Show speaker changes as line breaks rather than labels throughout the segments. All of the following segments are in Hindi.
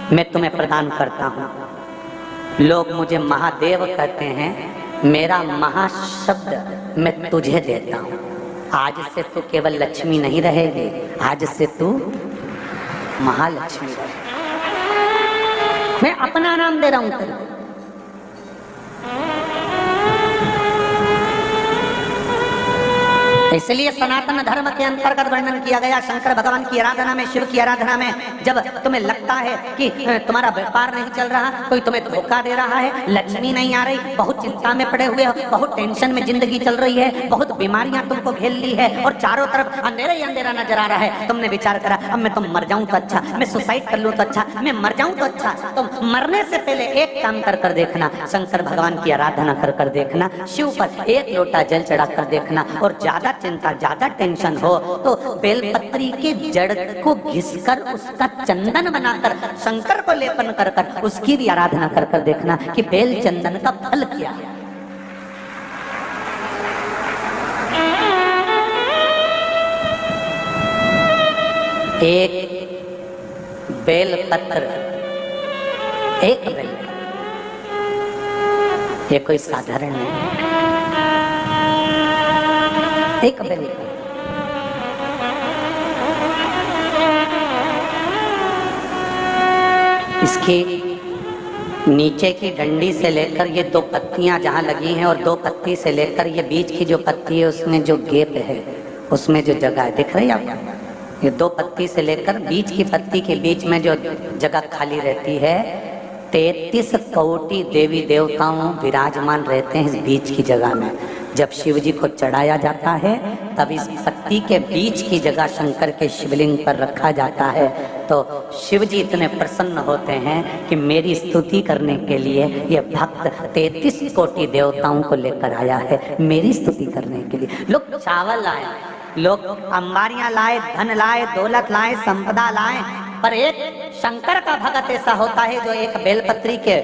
मैं तुम्हें प्रदान करता हूँ। लोग मुझे महादेव कहते हैं, मेरा महाशब्द मैं तुझे देता हूँ। आज से तू केवल लक्ष्मी नहीं रहेगी, आज से तू महालक्ष्मी रहेगी। मैं अपना नाम दे रहा हूँ तेरे। इसलिए सनातन धर्म के अंतर्गत वर्णन किया गया, शंकर भगवान की आराधना में, शिव की आराधना में, जब तुम्हें लगता है कि तुम्हारा व्यापार नहीं चल रहा, कोई तुम्हें धोखा दे रहा है, लक्ष्मी नहीं आ रही, बहुत चिंता में पड़े हुए हो, बहुत टेंशन में जिंदगी चल रही है, बहुत बीमारियां तुमको घेर ली है और चारों तरफ अंधेरा ही अंधेरा नजर आ रहा है, तुमने विचार करा अब मैं तो मर जाऊं तो अच्छा, मैं सुसाइड कर लूं तो अच्छा, मैं मर जाऊं तो अच्छा। तो मरने से पहले एक काम कर देखना, शंकर भगवान की आराधना कर देखना, शिव पर एक लोटा जल चढ़ा कर देखना, और ज्यादा चिंता, ज्यादा टेंशन हो तो बेलपत्री के जड़ को घिसकर उसका चंदन बनाकर शंकर को लेपन कर उसकी भी आराधना कर देखना कि बेल चंदन का फल क्या है। एक बेलपत्र, एक बेल, ये कोई साधारण नहीं, एक बेल। इसकी नीचे की डंडी से लेकर ये दो पत्तियां जहां लगी हैं, और दो पत्ती से लेकर ये बीच की जो पत्ती है उसमें जो गैप है, उसमें जो जगह है, दिख रही है आपको? ये दो पत्ती से लेकर बीच की पत्ती के बीच में जो जगह खाली रहती है, 33 कोटि देवी देवताओं विराजमान रहते हैं इस बीच की जगह में। जब शिव जी को चढ़ाया जाता है तब इस पत्ती के बीच की जगह शंकर के शिवलिंग पर रखा जाता है, तो शिव जी इतने प्रसन्न होते हैं कि मेरी स्तुति करने के लिए ये भक्त 33 कोटि देवताओं को लेकर आया है, मेरी स्तुति करने के लिए। लोग चावल लाए, लोग अंबारियां लाए, धन लाए, दौलत लाए, संपदा लाए, पर एक शंकर का भक्त ऐसा होता है जो एक बेलपत्री के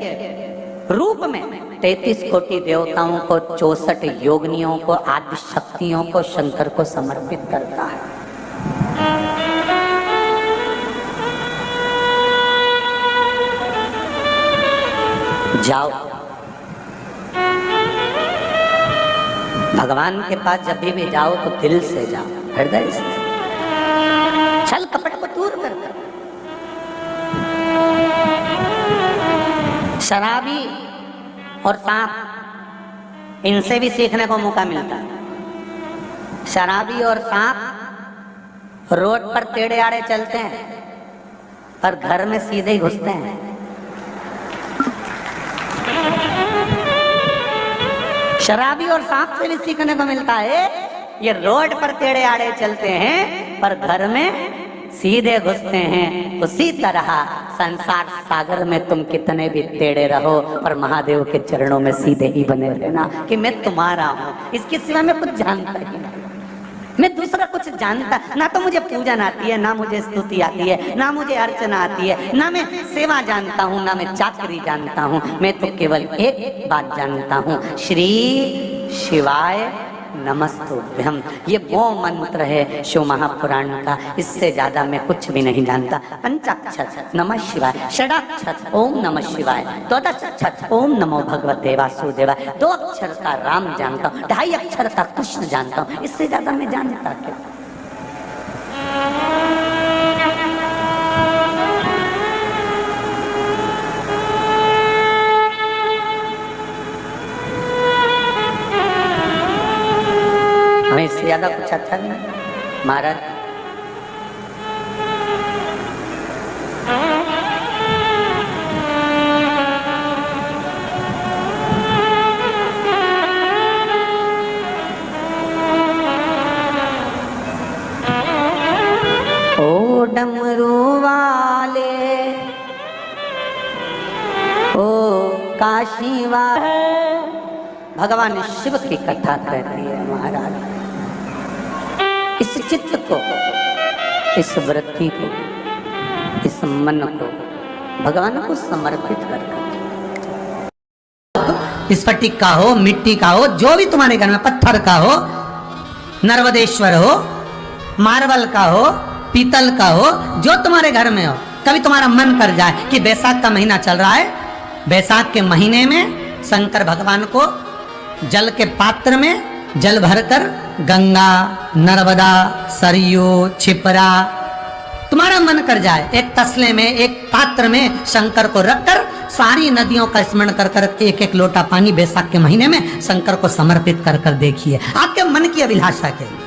रूप में 33 कोटि देवताओं को, 64 योगिनियों को, आदि शक्तियों को शंकर को समर्पित करता है। जाओ भगवान के पास, जब भी जाओ तो दिल से जाओ, हृदय से, छल कपट को दूर कर। शराबी और सांप, इनसे भी सीखने को मौका मिलता है। शराबी और सांप रोड पर टेढ़े आड़े चलते हैं, पर घर में सीधे ही घुसते हैं। शराबी और सांप से भी सीखने को मिलता है, ये रोड पर टेढ़े आड़े चलते हैं पर घर में सीधे घुसते हैं। उसी तरह संसार सागर में तुम कितने भी टेढ़े रहो पर महादेव के चरणों में सीधे ही बने रहना कि मैं तुम्हारा हूँ, इसके सिवा मैं कुछ जानता ही नहीं, मैं दूसरा कुछ जानता ना। तो मुझे पूजन आती है, ना मुझे स्तुति आती है, ना मुझे अर्चना आती है, ना मैं सेवा जानता हूँ, ना मैं चाकरी जानता हूँ। मैं तो केवल एक बात जानता हूँ, श्री शिवाय नमस्तुभ्यम। ये वो मंत्र है शिव महापुराण का, इससे ज्यादा मैं कुछ भी नहीं जानता। पंचाक्षर नमः शिवाय, षडाक्षर ओम नमः शिवाय, द्वादशाक्षर ओम नमो भगवते वासुदेवाय, 2 अक्षर का राम जानता हूँ, 2.5 अक्षर का कृष्ण जानता हूँ, इससे ज्यादा मैं जानता क्या। हमें इससे ज्यादा कुछ अच्छा नहीं महाराज। ओ डमरू वाले, ओ काशी वाले, भगवान शिव की कथा कहती है महाराज। इस चित्त को, इस वृत्ति को, इस मन को भगवान को समर्पित कर, स्फटिक का हो, मिट्टी का हो, जो भी तुम्हारे घर में, पत्थर का हो, नर्मदेश्वर हो, मार्बल का हो, पीतल का हो, जो तुम्हारे घर में हो, कभी तुम्हारा मन कर जाए कि बैसाख का महीना चल रहा है, बैसाख के महीने में शंकर भगवान को जल के पात्र में जल भरकर गंगा, नर्मदा, सरयू, छिपरा, तुम्हारा मन कर जाए एक तसले में, एक पात्र में शंकर को रखकर सारी नदियों का स्मरण कर कर एक एक लोटा पानी बैसाख के महीने में शंकर को समर्पित कर कर देखिए, आपके मन की अभिलाषा के लिए।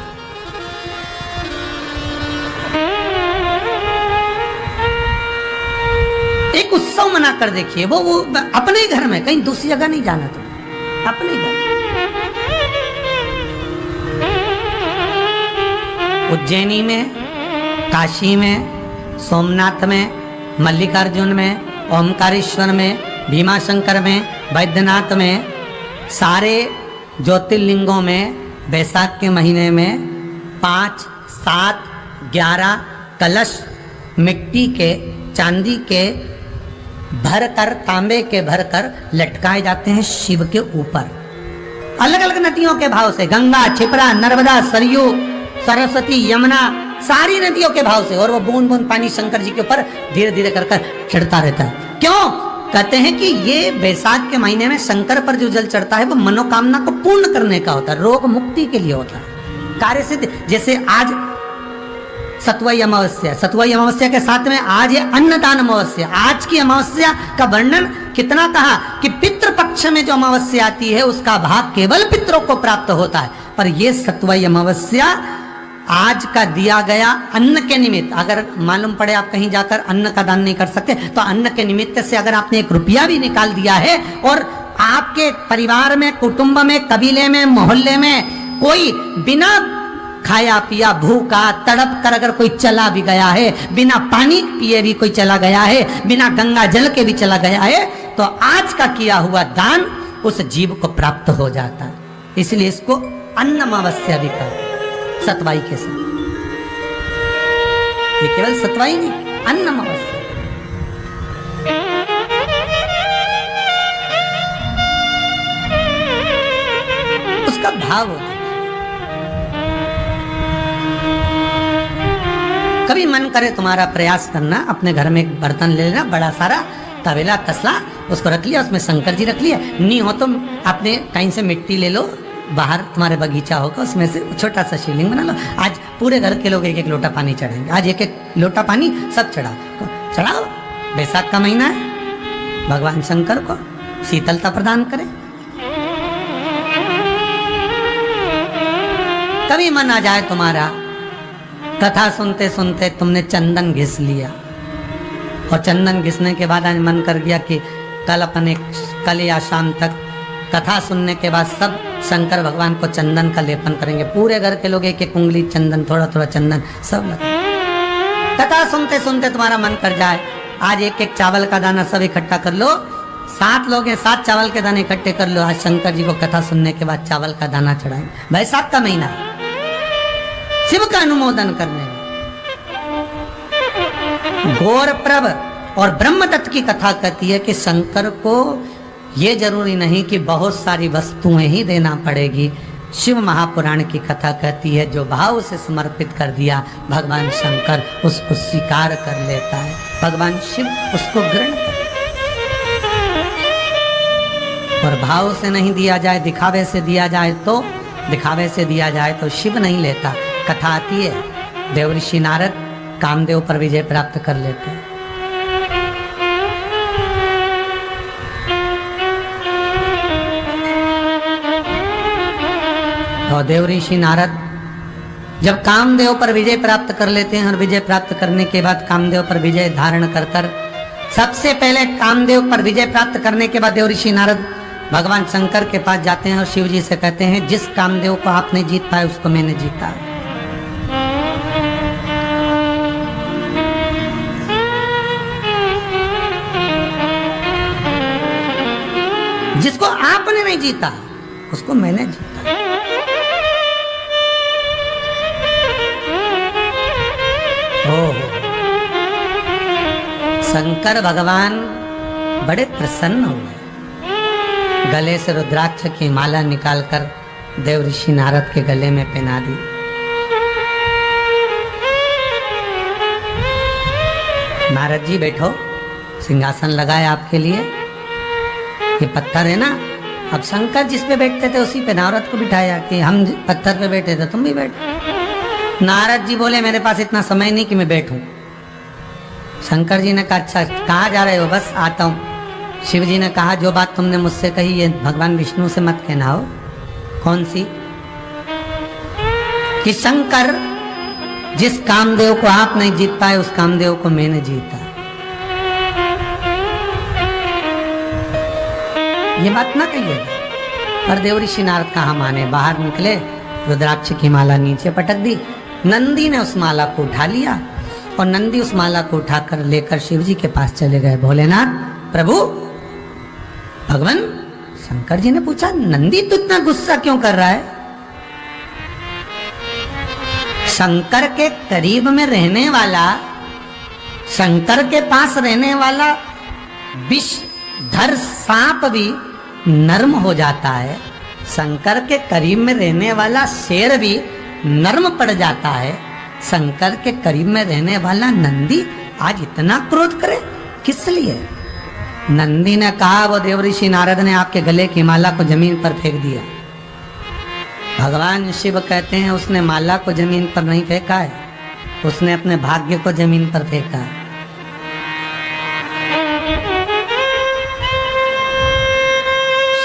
एक उत्सव मना कर देखिए, वो अपने ही घर में, कहीं दूसरी जगह नहीं जाना, तुम अपने ही घर। उज्जैनी में, काशी में, सोमनाथ में, मल्लिकार्जुन में, ओमकारेश्वर में, भीमाशंकर में, बैद्यनाथ में, सारे ज्योतिर्लिंगों में बैसाख के महीने में 5, 7, 11 कलश मिट्टी के, चांदी के भरकर, तांबे के भरकर लटकाए जाते हैं शिव के ऊपर, अलग अलग नदियों के भाव से, गंगा, छिपरा, नर्मदा, सरयू, सरस्वती, यमुना, सारी नदियों के भाव से, और वो बूंद बूंद पानी शंकर जी के ऊपर धीरे धीरे कर कर चढ़ता रहता है। क्यों? कहते हैं कि ये बैसाख के महीने में शंकर पर जो जल चढ़ता है वो मनोकामना को पूर्ण करने का होता है, रोग मुक्ति के लिए होता है, कार्य सिद्ध। जैसे आज सतुवाई अमावस्या, सतुवाई अमावस्या के साथ में आज ये अन्नदान अमावस्या, आज की अमावस्या का वर्णन कितना कहा कि पितृपक्ष में जो अमावस्या आती है उसका भाग केवल पितरों को प्राप्त होता है, पर ये सतुवाई अमावस्या आज का दिया गया अन्न के निमित्त, अगर मालूम पड़े आप कहीं जाकर अन्न का दान नहीं कर सकते तो अन्न के निमित्त से अगर आपने 1 रुपया भी निकाल दिया है, और आपके परिवार में, कुटुंब में, कबीले में, मोहल्ले में कोई बिना खाया पिया भूखा तड़प कर अगर कोई चला भी गया है, बिना पानी पिए भी कोई चला गया है, बिना गंगा जल के भी चला गया है, तो आज का किया हुआ दान उस जीव को प्राप्त हो जाता है। इसलिए इसको अन्न अमावस्या भी कहा, सतवाई के साथ। ये केवल सतवाई नहीं, अन्न अमावस्या। उसका भाव होता है। कभी मन करे तुम्हारा प्रयास करना, अपने घर में एक बर्तन ले लेना, बड़ा सारा तवेला तसला, उसको रख लिया, उसमें शंकर जी रख लिया, नहीं हो तो अपने कहीं से मिट्टी ले लो, बाहर तुम्हारे बगीचा होगा उसमें से छोटा सा शिवलिंग बना लो। आज पूरे घर के लोग 1-1 लोटा पानी चढ़ाएंगे, आज 1-1 लोटा पानी सब चढ़ाओ। बैसाख का महीना है, भगवान शंकर को शीतलता प्रदान करें। कभी मन आ जाए तुम्हारा, कथा सुनते सुनते तुमने चंदन घिस लिया, और चंदन घिसने के बाद आज मन कर गया कि कल या शाम तक कथा सुनने के बाद सब शंकर भगवान को चंदन का लेपन करेंगे, पूरे घर के लोग 1-1 उंगली चंदन, थोड़ा थोड़ा चंदन सब लगा। कथा सुनते सुनते तुम्हारा मन कर जाए, आज 1-1 चावल का दाना सब इकट्ठा कर लो, 7 लोग हैं, 7 चावल के दाने इकट्ठे कर लो, आज शंकर जी को कथा सुनने के बाद चावल का दाना चढ़ाएंगे। बैसाख का महीना शिव का अनुमोदन करने में। घोर प्रभ और ब्रह्मदत्त की कथा कहती है कि शंकर को ये जरूरी नहीं कि बहुत सारी वस्तुएं ही देना पड़ेगी। शिव महापुराण की कथा कहती है जो भाव से समर्पित कर दिया भगवान शंकर उसको स्वीकार कर लेता है, भगवान शिव उसको ग्रहण कर। और भाव से नहीं दिया जाए, दिखावे से दिया जाए तो शिव नहीं लेता। कथा आती है देवऋषि नारद कामदेव पर विजय प्राप्त कर लेते हैं। और देवऋषि नारद जब कामदेव पर विजय प्राप्त कर लेते हैं, और विजय प्राप्त करने के बाद कामदेव पर विजय धारण कर कर, सबसे पहले कामदेव पर विजय प्राप्त करने के बाद देवऋषि नारद भगवान शंकर के पास जाते हैं और शिव जी से कहते हैं जिस कामदेव को आपने जीत पाया उसको मैंने जीता। जिसको आपने नहीं जीता उसको मैंने जीता। शंकर भगवान बड़े प्रसन्न हुए, गले से रुद्राक्ष की माला निकालकर देवऋषि नारद के गले में पहना दी। नारद जी बैठो, सिंहासन लगाए आपके लिए, ये पत्थर है ना। अब शंकर जिस पे बैठते थे उसी पे नारद को बिठाया कि हम पत्थर पे बैठे थे तुम भी बैठो। नारद जी बोले मेरे पास इतना समय नहीं कि मैं बैठूं। शंकर जी ने कहा अच्छा कहाँ जा रहे हो? बस आता हूँ। शिव जी ने कहा जो बात तुमने मुझसे कही ये भगवान विष्णु से मत कहना हो। कौन सी? कि शंकर जिस कामदेव को आप नहीं जीत पाए उस कामदेव को मैंने जीता। ये बात ना कहिए। पर देव ऋषि नारद कहाँ माने, बाहर निकले, रुद्राक्ष की माला नीचे पटक दी। नंदी ने उस माला को उठा लिया और नंदी उस माला को उठाकर लेकर शिव जी के पास चले गए। भोलेनाथ प्रभु भगवान शंकर जी ने पूछा नंदी तू इतना गुस्सा क्यों कर रहा है? शंकर के करीब में रहने वाला, शंकर के पास रहने वाला विषधर सांप भी नर्म हो जाता है। शंकर के करीब में रहने वाला शेर भी नर्म पड़ जाता है। शंकर के करीब में रहने वाला नंदी आज इतना क्रोध करे किस लिए? नंदी ने कहा वो देवऋषि नारद ने आपके गले की माला को जमीन पर फेंक दिया। भगवान शिव कहते हैं उसने माला को जमीन पर नहीं फेंका है, उसने अपने भाग्य को जमीन पर फेंका है।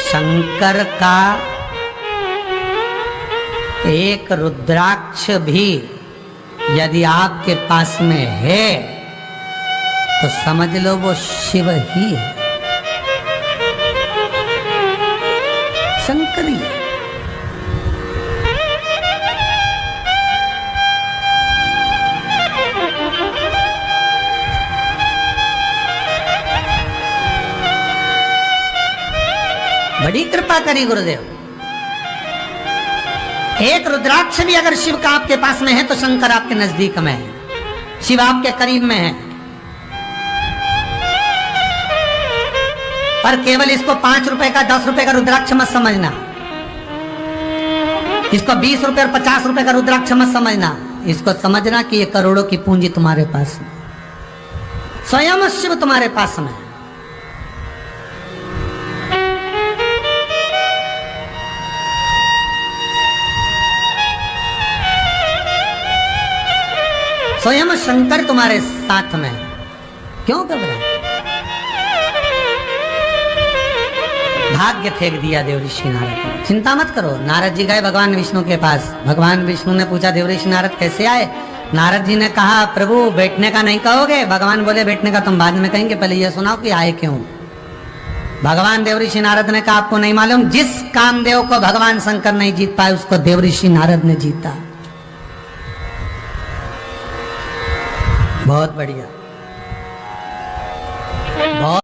शंकर का एक रुद्राक्ष भी यदि आपके पास में है तो समझ लो वो शिव ही है, शंकर ही है। बड़ी कृपा करी गुरुदेव। एक रुद्राक्ष भी अगर शिव का आपके पास में है तो शंकर आपके नजदीक में है, शिव आपके करीब में है। पर केवल इसको 5 रुपए का 10 रुपए का रुद्राक्ष मत समझना, इसको 20 रुपए और 50 रुपए का रुद्राक्ष मत समझना। इसको समझना कि ये करोड़ों की पूंजी तुम्हारे पास है, स्वयं शिव तुम्हारे पास में। स्वयं शंकर तुम्हारे साथ में, क्यों घबराए? भाग्य फेंक दिया देवऋषि नारद ने। चिंता मत करो। नारद जी गए भगवान विष्णु के पास। भगवान विष्णु ने पूछा देवऋषि नारद कैसे आए? नारद जी ने कहा प्रभु बैठने का नहीं कहोगे? भगवान बोले बैठने का तुम बाद में कहेंगे, पहले ये सुनाओ कि आए क्यों। भगवान देवऋषि नारद ने कहा आपको नहीं मालूम, जिस कामदेव को भगवान शंकर नहीं जीत पाए उसको देवऋषि नारद ने जीता। बहुत बढ़िया, बहुत